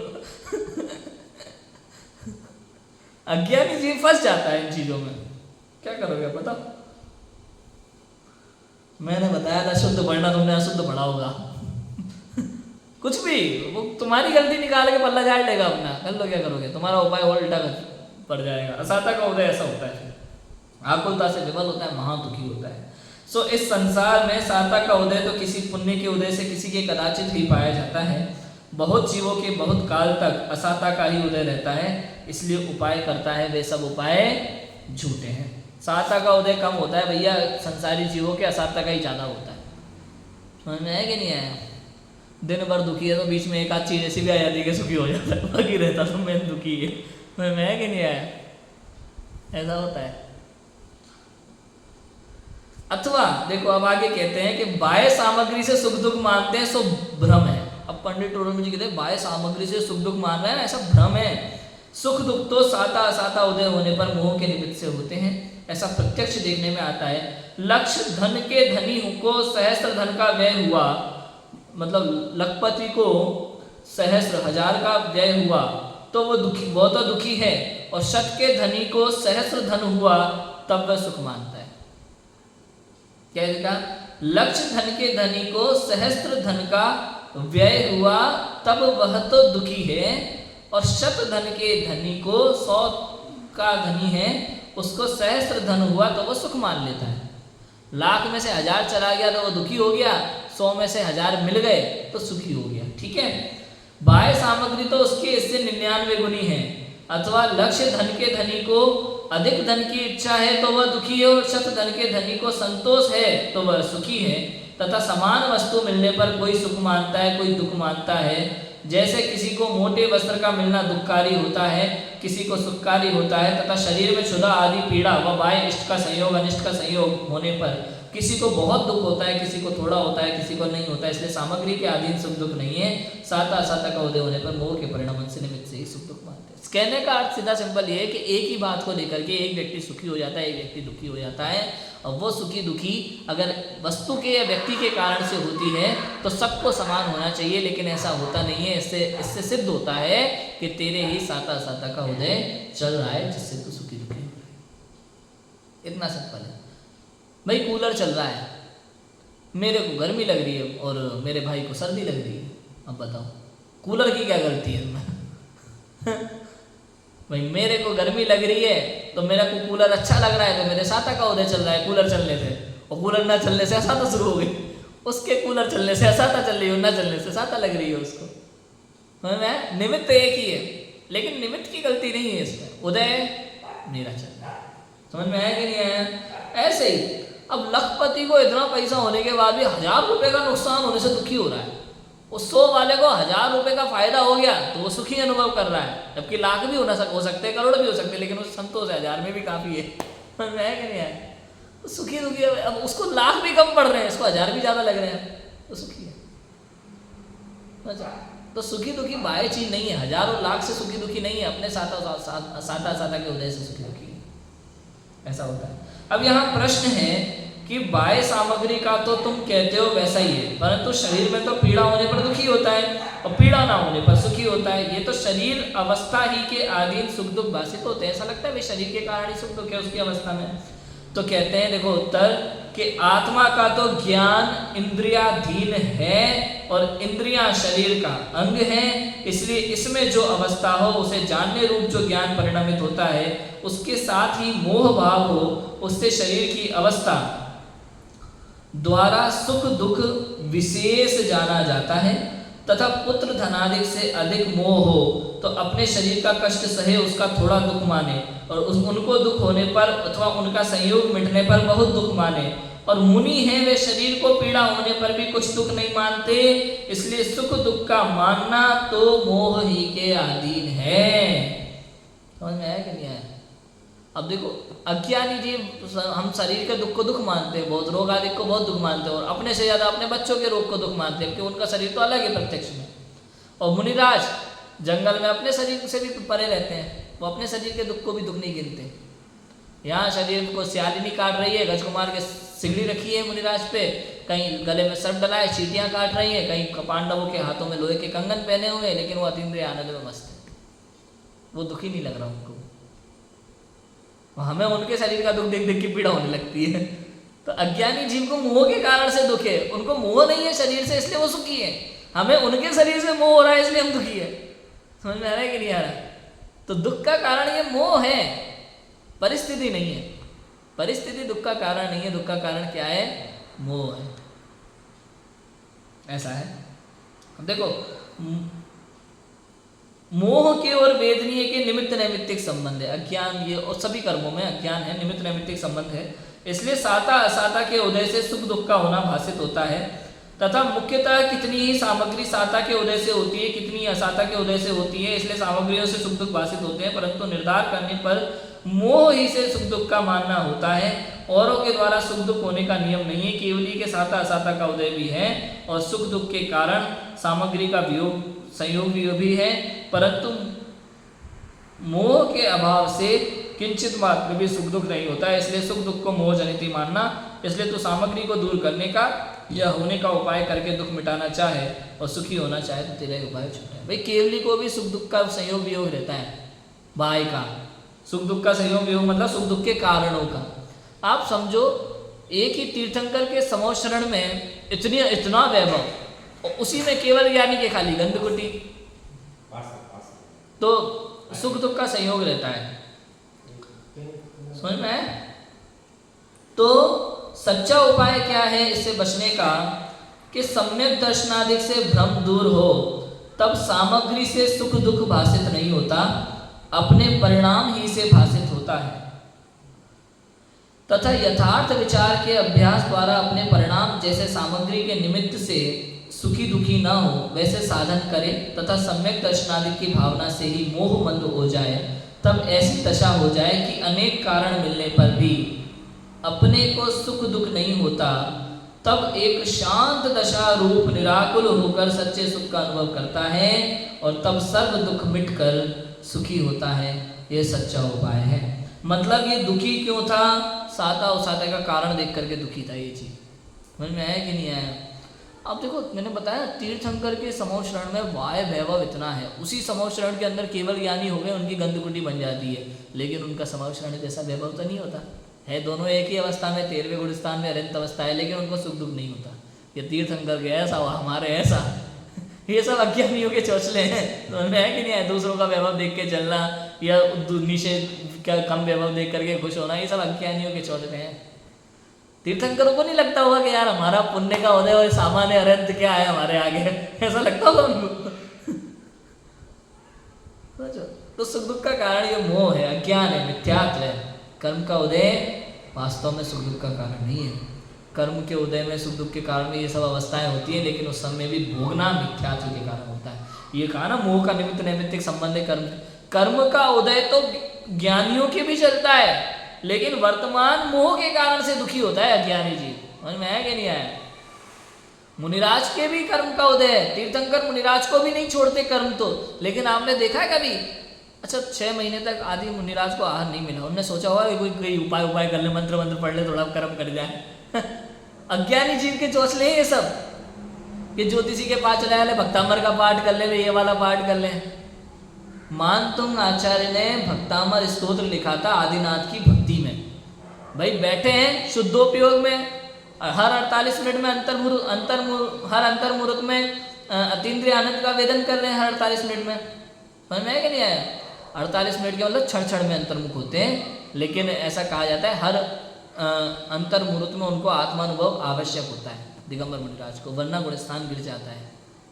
अज्ञानी जीव फंस जाता है इन चीजों में, क्या करोगे बताओ? मैंने बताया था शुद्ध पढ़ना, तुमने अशुद्ध पढ़ा होगा। कुछ भी वो तुम्हारी गलती निकाल के पल्ला झाड़ लेगा अपना, कर लो, क्या करोगे? तुम्हारा उपाय उल्टा पड़ जाएगा। असाता का उदय ऐसा होता है, आकुलता से विवल होता है, महादुखी होता है। सो इस संसार में साता का उदय तो किसी पुण्य के उदय से किसी के कदाचित ही पाया जाता है। बहुत जीवों के बहुत काल तक असाता का ही उदय रहता है, इसलिए उपाय करता है वे सब उपाय झूठे हैं। साता का उदय कम होता है भैया, संसारी जीवों के असाता का ही ज़्यादा होता है। समझ में आया कि नहीं आया? दिन भर दुखी है तो बीच में एक आध चीज ऐसी भी आ जाती है कि सुखी हो जाता है, बाकी रहता तो मैं दुखी है। समझ में आया कि नहीं आया? ऐसा होता है। अथवा देखो अब आगे कहते हैं कि बाह्य सामग्री से सुख दुख मानते हैं सो भ्रम है। अब पंडित टोडरमल जी कहते हैं बाह्य सामग्री से सुख दुख मान रहे हैं, ऐसा भ्रम है। सुख दुख तो साता असाता उदय होने पर मोह के निमित्त से होते हैं, ऐसा प्रत्यक्ष देखने में आता है। लक्ष्य धन के धनी को सहस्त्र धन का व्यय हुआ, मतलब लखपति को सहस्त्र हजार का व्यय हुआ तो वो दुखी, वो तो दुखी है, और शत के धनी को सहस्त्र धन हुआ तब वह सुख मानता है। क्या लिखा? लक्ष्य धन के धनी को सहस्त्र धन का व्यय हुआ तब वह तो दुखी है, और शत धन के धनी को 100 का धनी है उसको सहस्त्र धन हुआ तो वो सुख मान लेता है। लाख में से 1000 चला गया तो वो दुखी हो गया, 100 में से 1000 मिल गए तो सुखी हो गया। ठीक है, बाह्य सामग्री तो उसके इससे 99 गुनी है। अथवा लक्ष्य धन के धनी को अधिक धन की इच्छा है तो वह दुखी है, और शत धन के धनी को संतोष है तो वह सुखी है। तथा समान वस्तु मिलने पर कोई सुख मानता है, कोई दुख मानता है। जैसे किसी को मोटे वस्त्र का मिलना दुखकारी होता है, किसी को सुखकारी होता है। तथा शरीर में क्षुधा आदि पीड़ा व बाह्य इष्ट का संयोग अनिष्ट का संयोग होने पर किसी को बहुत दुख होता है, किसी को थोड़ा होता है, किसी को नहीं होता है। इसलिए सामग्री के अधीन सुख दुख नहीं है। साता असाता का उदय होने पर मोह के परिणाम से निमित्त से ही सुख दुख मानते हैं। कहने का अर्थ सीधा सिंपल ये है कि एक ही बात को लेकर के एक व्यक्ति सुखी हो जाता है, एक व्यक्ति दुखी हो जाता है। और वो सुखी दुखी अगर वस्तु के या व्यक्ति के कारण से होती है तो सबको समान होना चाहिए, लेकिन ऐसा होता नहीं है। इससे सिद्ध होता है कि तेरे ही साता असाता का उदय चल रहा है जिससे तू सुखी दुखी हो रहा है। इतना सिंपल है भाई। कूलर चल रहा है, मेरे को गर्मी लग रही है और मेरे भाई को सर्दी लग रही है। अब बताओ कूलर की क्या गलती है इसमें? भाई मेरे को गर्मी लग रही है तो मेरा को कूलर अच्छा लग रहा है तो मेरे साता का उदय चल रहा है कूलर चलने से, और कूलर ना चलने से असाता शुरू हो गई, उसके कूलर चलने से असाता चल रही हो, ना चलने से साता लग रही है उसको। समझ में आया? निमित्त एक ही है, लेकिन निमित्त की गलती नहीं है इसमें, उदय मेरा चल रहा है। समझ में आया कि नहीं आया? ऐसे ही अब लखपति को इतना पैसा होने के बाद भी 1000 रुपये का नुकसान होने से दुखी हो रहा है, उस 100 वाले को 1000 रुपये का फायदा हो गया तो वो सुखी अनुभव कर रहा है, जबकि लाख भी हो सकते हैं, करोड़ भी हो सकते हैं, लेकिन उस संतोष है 1000 में भी काफ़ी है। समझ में आया कि नहीं आया? तो सुखी दुखी, अब उसको लाख भी कम पड़ रहे हैं, इसको 1000 भी ज़्यादा लग रहे हैं, तो सुखी है। तो सुखी दुखी बाह्य चीज नहीं है, हजारों लाख से सुखी दुखी नहीं है, अपने साता के उदय से सुखी दुखी है, ऐसा होता है। अब यहाँ प्रश्न है कि बाह्य सामग्री का तो तुम कहते हो वैसा ही है, परंतु शरीर में तो पीड़ा होने पर दुखी होता है और पीड़ा ना होने पर सुखी होता है, ये तो शरीर अवस्था ही के अधीन सुख दुख भाषित होते हैं। ऐसा लगता है भाई शरीर के कारण ही सुख दुख है उसकी अवस्था में। तो कहते हैं देखो उत्तर कि आत्मा का तो ज्ञान इंद्रियाधीन है और इंद्रियां शरीर का अंग है, इसलिए इसमें जो अवस्था हो उसे जानने रूप जो ज्ञान परिणमित होता है, उसके साथ ही मोह भाव हो, उससे शरीर की अवस्था द्वारा सुख दुख विशेष जाना जाता है। तथा पुत्र धनादिक से अधिक मोह हो तो अपने शरीर का कष्ट सहे उसका थोड़ा दुख माने, और उनको दुख होने पर अथवा उनका संयोग मिटने पर बहुत दुख माने। और मुनि हैं वे शरीर को पीड़ा होने पर भी कुछ दुख नहीं मानते, इसलिए सुख दुख का मानना तो मोह ही के अधीन है। समझ में आया कि नहीं आया? अब देखो अज्ञानी जीव हम शरीर के दुख को दुख मानते हैं, बहुत रोग आदि को बहुत दुख मानते हैं, और अपने से ज्यादा अपने बच्चों के रोग को दुख मानते हैं, क्योंकि उनका शरीर तो अलग है प्रत्यक्ष में। और मुनिराज जंगल में अपने शरीर से भी परे रहते हैं, वो अपने शरीर के दुख को भी दुख नहीं गिनते। यहाँ शरीर को सियालिनी काट रही है, गज कुमार के सिगड़ी रखी है मुनिराज पे, कहीं गले में सर्प डला है, चींटियां काट रही है, कहीं पांडवों के हाथों में लोहे के कंगन पहने हुए हैं, लेकिन वो अतीन्द्रिय आनंद में मस्त है, वो दुखी नहीं लग रहा उनको। हमें उनके शरीर का दुख देख देख के पीड़ा होने लगती है। तो अज्ञानी जीव को मोह के कारण से दुख है, उनको मोह नहीं है शरीर से इसलिए वो सुखी है, हमें उनके शरीर से मोह हो रहा है इसलिए हम दुखी है। समझ में आ रहा है कि नहीं आ रहा? तो दुख का कारण ये मोह है, परिस्थिति नहीं है। परिस्थिति दुख का कारण नहीं है, दुख का कारण क्या है? मोह है। ऐसा है। अब देखो मोह के और वेदनीय के निमित्त नैमित्तिक संबंध है। अज्ञान ये और सभी कर्मों में अज्ञान है, निमित्त नैमित्तिक संबंध है, इसलिए साता असाता के उदय से सुख दुख का होना भाषित होता है। तथा मुख्यतः कितनी ही सामग्री साता के उदय से होती है, कितनी असाता के उदय से होती है, इसलिए सामग्रियों से सुख दुख भाषित होते हैं, परंतु निर्धार करने पर मोह ही से सुख दुख का मानना होता है। औरों के द्वारा सुख दुख होने का नियम नहीं है, केवली के साता असाता का उदय भी है और सुख दुख के कारण सामग्री का वियोग संयोग भी है, परंतु मोह के अभाव से किंचित मात्र भी सुख दुख नहीं होता है, इसलिए सुख दुख को मोह जनित ही मानना। इसलिए तो सामग्री को दूर करने का या होने का उपाय करके दुख मिटाना चाहे और सुखी होना चाहे तो तेरा उपाय छूटा है। भाई केवली को भी सुख दुख का संयोग वियोग रहता है, भाई का सुख दुख का संयोग वियोग मतलब सुख दुख के कारणों का। आप समझो एक ही तीर्थंकर के समोशरण में इतना वैभव, और उसी में केवल ज्ञानी के खाली गंधकुटी, तो सुख दुख का संयोग रहता है। समझ में आया? तो सच्चा उपाय क्या है इससे बचने का कि सम्यक दर्शनादिक से भ्रम दूर हो, तब सामग्री से सुख दुख भाषित नहीं होता, अपने परिणाम ही से भाषित होता है। तथा यथार्थ विचार के अभ्यास द्वारा अपने परिणाम जैसे सामग्री के निमित्त से सुखी दुखी न हो वैसे साधन करे, तथा सम्यक दर्शनादि की भावना से ही मोह मंद हो जाए, तब ऐसी दशा हो जाए कि अनेक कारण मिलने पर भी अपने को सुख दुख नहीं होता, तब एक शांत दशा रूप निराकुल होकर सच्चे सुख का अनुभव करता है और तब सर्व दुख मिटकर सुखी होता है। यह सच्चा उपाय है। मतलब ये दुखी क्यों था? साता उसाता का कारण देख करके दुखी था। ये चीज समझ में आया कि नहीं आया? अब देखो मैंने बताया तीर्थंकर के समोशरण में वाय वैभव इतना है, उसी समोशरण के अंदर केवल ज्ञानी हो गए उनकी गंधकुटी बन जाती है, लेकिन उनका समोशरण जैसा वैभव तो नहीं होता है। दोनों एक ही अवस्था में 13वें गुणस्थान में अरिंत अवस्था है, लेकिन उनको सुख दुख नहीं होता। ये तीर्थंकर के ऐसा हुआ, हमारे ऐसा, ये सब अज्ञानियों के चौचले हैं। तो मैं है कि नहीं है, दूसरों का वैभव देख के चलना या नीचे का कम वैभव देख करके खुश होना, ये सब अज्ञानियों के चौचले हैं। तीर्थंकरों को नहीं लगता होगा कि यार हमारा पुण्य का उदय और सामान्य अरंत क्या है हमारे आगे, ऐसा लगता होगा उनको। तो सुख दुख का कारण ये मोह है, अज्ञान है, मिथ्यात्व है। कर्म का उदय वास्तव में सुख दुख का कारण नहीं है। कर्म के उदय में सुख दुख के कारण में ये सब अवस्थाएं होती है, लेकिन उस समय भी भोगना मिथ्यात्व के कारण होता है। ये कहा ना, मोह का निमित्त नैमित्तिक संबंध है कर्म। कर्म का उदय तो ज्ञानियों के भी चलता है, लेकिन वर्तमान मोह के कारण से दुखी होता है अज्ञानी जी। समझ में आया कि नहीं आया? मुनिराज के भी कर्म का उदय है, तीर्थंकर मुनिराज को भी नहीं छोड़ते कर्म तो। लेकिन आपने देखा है कभी, अच्छा 6 महीने तक आदि मुनिराज को आहार नहीं मिला, उन्होंने सोचा होगा कोई उपाय कर ले, मंत्र पढ़ ले, थोड़ा कर्म कर जाए। अज्ञानी जीव के चौचले हैं ये सब। ये ज्योतिषी के पास चला ले, भक्तामर का पाठ कर ले, ये वाला पाठ कर ले। मानतुंग आचार्य ने भक्तामर स्तोत्र लिखा था आदिनाथ की भक्ति में। भाई बैठे हैं शुद्धोपयोग में, हर 48 मिनट में हर अंतर मुहूर्त में अतीन्द्रिय आनंद का वेदन कर रहे हैं हर 48 मिनट में। समझ में है कि नहीं आया? 48 मिनट के मतलब क्षण में अंतर्मुख होते हैं, लेकिन ऐसा कहा जाता है हर अंतर मुहूर्त में उनको आत्मानुभव आवश्यक होता है दिगंबर मुनिराज को, वरना गुणस्थान गिर जाता है।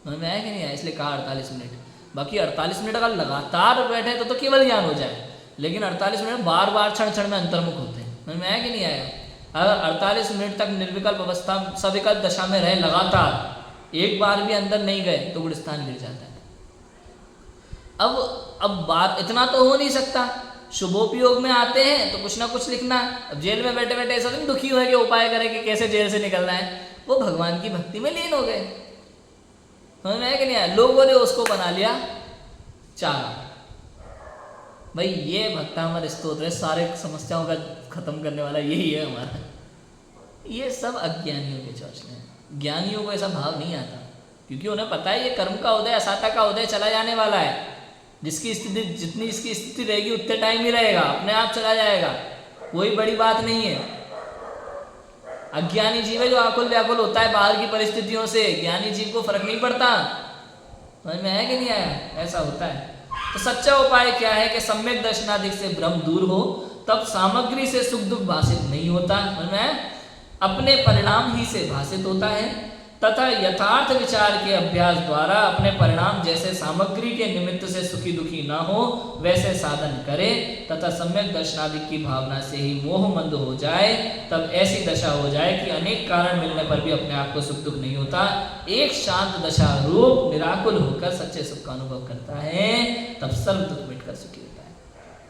समझ में आया कि नहीं आया? इसलिए कहा 48 मिनट। बाकी 48 मिनट अगर लगातार बैठे तो केवल ज्ञान हो जाए, लेकिन 48 मिनट बार बार क्षण में अंतर्मुख होते हैं। समझ में आया कि नहीं आया? अगर 48 मिनट तक निर्विकल्प अवस्था सविकल्प दशा में रहे लगातार, एक बार भी अंदर नहीं गए तो गुणस्थान गिर जाता है। अब बात इतना तो हो नहीं सकता, शुभोपयोग में आते हैं तो कुछ ना कुछ लिखना। अब जेल में बैठे बैठे ऐसा नहीं दुखी हुए कि उपाय करें कि कैसे जेल से निकलना है, वो भगवान की भक्ति में लीन हो गए। समझ में आया कि नहीं आया? लोगों ने उसको बना लिया चारा। भाई ये भक्तामर स्तोत्र है, सारे समस्याओं का खत्म करने वाला यही है हमारा। ये सब अज्ञानियों के चौचले हैं। ज्ञानियों को ऐसा भाव नहीं आता, क्योंकि उन्हें पता है ये कर्म का उदय, असाता का उदय चला जाने वाला है। जिसकी स्थिति जितनी इसकी स्थिति रहेगी उतने टाइम ही रहेगा, अपने आप चला जाएगा, कोई बड़ी बात नहीं है। अज्ञानी जीव है जो आकुल व्याकुल होता है बाहर की परिस्थितियों से, ज्ञानी जीव को फर्क नहीं पड़ता। समझ में आया कि नहीं आया? ऐसा होता है। तो सच्चा उपाय क्या है कि सम्यक दर्शनादि से भ्रम दूर हो, तब सामग्री से सुख दुख भाषित नहीं होता। समझ में आया? अपने परिणाम ही से भाषित होता है, तथा यथार्थ विचार के अभ्यास द्वारा अपने परिणाम जैसे सामग्री के निमित्त से सुखी दुखी न हो वैसे साधन करे, तथा सम्यक दर्शनादि की भावना से ही मोह मंद हो जाए। तब ऐसी दशा हो जाए कि अनेक कारण मिलने पर भी अपने आप को सुख दुख नहीं होता, एक शांत दशा रूप निराकुल होकर सच्चे सुख का अनुभव करता है, तब सर्व दुख मिटकर सुखी होता है।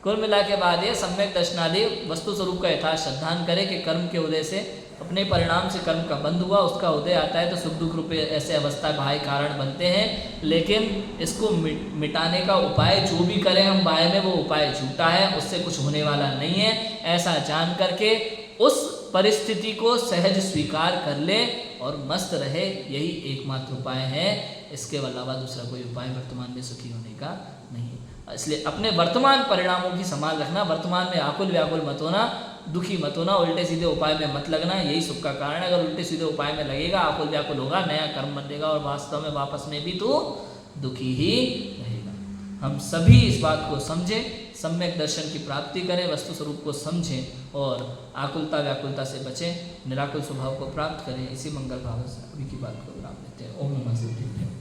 कुल मिला के बाद ये सम्यक दर्शनादि वस्तु स्वरूप का यथार्थ श्रद्धान करे कि कर्म के उदय से अपने परिणाम से कर्म का बंध हुआ, उसका उदय आता है तो सुख दुख रूपे ऐसे अवस्था बाह्य कारण बनते हैं, लेकिन इसको मिटाने का उपाय जो भी करें हम बाह्य में, वो उपाय झूठा है, उससे कुछ होने वाला नहीं है। ऐसा जान करके उस परिस्थिति को सहज स्वीकार कर ले और मस्त रहे, यही एकमात्र उपाय है। इसके अलावा दूसरा कोई उपाय वर्तमान में सुखी होने का नहीं है। इसलिए अपने वर्तमान परिणामों की संभाल रखना, वर्तमान में आकुल व्याकुल मत होना, दुखी मत होना, उल्टे सीधे उपाय में मत लगना, यही सुख का कारण है। अगर उल्टे सीधे उपाय में लगेगा, आकुल व्याकुल होगा, नया कर्म बनेगा और वास्तव में वापस में भी तो दुखी ही रहेगा। हम सभी इस बात को समझें, सम्यक दर्शन की प्राप्ति करें, वस्तु स्वरूप को समझें और आकुलता व्याकुलता से बचें, निराकुल स्वभाव को प्राप्त करें। इसी मंगल भाव से अभी की बात को विराम देते हैं। ओम नमः शिवाय।